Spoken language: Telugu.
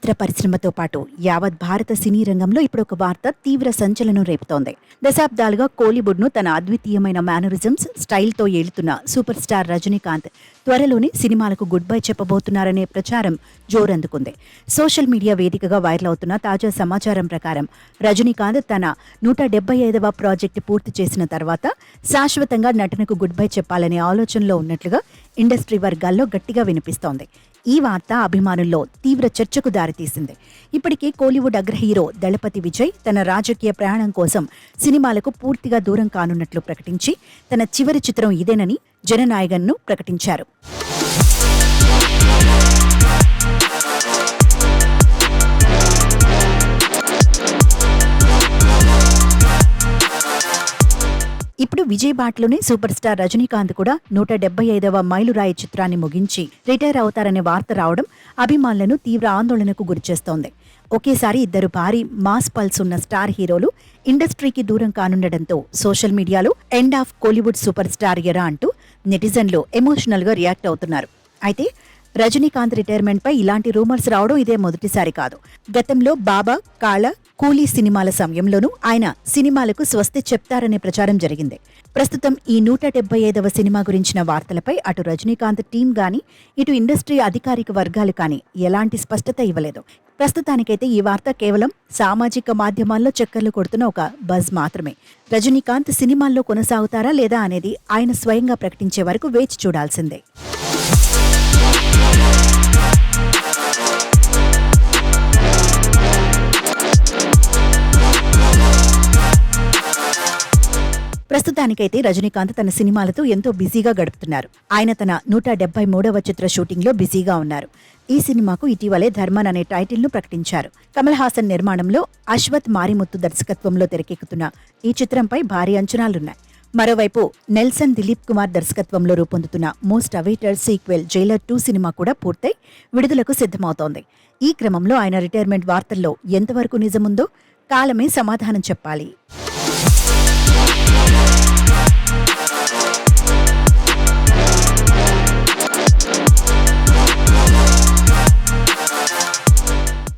చిత్ర పరిశ్రమతో పాటు యావత్ భారత సినీ రంగంలో ఇప్పుడు ఒక వార్త తీవ్ర సంచలనం రేపుతోంది. దశాబ్దాలుగా కోలీవుడ్ను తన అద్వితీయమైన మేనరిజమ్స్, స్టైల్తో ఏలుతున్న సూపర్ స్టార్ రజనీకాంత్ త్వరలోనే సినిమాలకు గుడ్ బై చెప్పబోతున్నారనే ప్రచారం జోరందుకుంది. సోషల్ మీడియా వేదికగా వైరల్ అవుతున్న తాజా సమాచారం ప్రకారం రజనీకాంత్ తన 175వ ప్రాజెక్టు పూర్తి చేసిన తర్వాత శాశ్వతంగా నటనకు గుడ్ బై చెప్పాలనే ఆలోచనలో ఉన్నట్లుగా ఇండస్ట్రీ వర్గాల్లో గట్టిగా వినిపిస్తోంది. ఈ వార్త అభిమానుల్లో తీవ్ర చర్చకు దారితీసింది. ఇప్పటికే కోలీవుడ్ అగ్ర హీరో దళపతి విజయ్ తన రాజకీయ ప్రయాణం కోసం సినిమాలకు పూర్తిగా దూరం కానున్నట్లు ప్రకటించి తన చివరి చిత్రం ఇదేనని జననాయకన్ను ప్రకటించారు. ఇప్పుడు విజయ్ బాట్లోనే సూపర్ స్టార్ రజనీకాంత్ కూడా 175వ మైలురాయి చిత్రాన్ని ముగించి రిటైర్ అవుతారనే వార్త రావడం అభిమానులను తీవ్ర ఆందోళనకు గురిచేస్తోంది. ఒకేసారి ఇద్దరు భారీ మాస్ పల్స్ ఉన్న స్టార్ హీరోలు ఇండస్ట్రీకి దూరం కానుండటంతో సోషల్ మీడియాలో end of Kollywood super star ఎరా అంటూ నెటిజన్లు ఎమోషనల్ గా రియాక్ట్ అవుతున్నారు. అయితే రజనీకాంత్ రిటైర్మెంట్ పై ఇలాంటి రూమర్స్ రావడం ఇదే మొదటిసారి కాదు. గతంలో బాబా, కాళ, కూలీ సినిమాల సమయంలోనూ ఆయన సినిమాలకు స్వస్తి చెప్తారనే ప్రచారం జరిగింది. ప్రస్తుతం ఈ 175వ సినిమా గురించిన వార్తలపై అటు రజనీకాంత్ టీం గాని ఇటు ఇండస్ట్రీ అధికారిక వర్గాలు కానీ ఎలాంటి స్పష్టత ఇవ్వలేదు. ప్రస్తుతానికైతే ఈ వార్త కేవలం సామాజిక మాధ్యమాల్లో చక్కర్లు కొడుతున్న ఒక బజ్ మాత్రమే. రజనీకాంత్ సినిమాల్లో కొనసాగుతారా లేదా అనేది ఆయన స్వయంగా ప్రకటించే వరకు వేచి చూడాల్సిందే. ప్రస్తుతానికైతే రజనీకాంత్ తన సినిమాలతో ఎంతో బిజీగా గడుపుతున్నారు. ఆయన తన 173వ చిత్ర షూటింగ్ లో బిజీగా ఉన్నారు. ఈ సినిమాకు ఇటీవలే ధర్మన్ అనే టైటిల్ ను ప్రకటించారు. కమల్ హాసన్ నిర్మాణంలో అశ్వత్ మారిముత్తు దర్శకత్వంలో తెరకెక్కుతున్న ఈ చిత్రంపై భారీ అంచనాలున్నాయి. మరోవైపు నెల్సన్ దిలీప్ కుమార్ దర్శకత్వంలో రూపొందుతున్న most awaited sequel Jailer 2 cinema కూడా పూర్తయి విడుదలకు సిద్ధమవుతోంది. ఈ క్రమంలో ఆయన రిటైర్మెంట్ వార్తల్లో ఎంతవరకు నిజముందో కాలమే సమాధానం చెప్పాలి.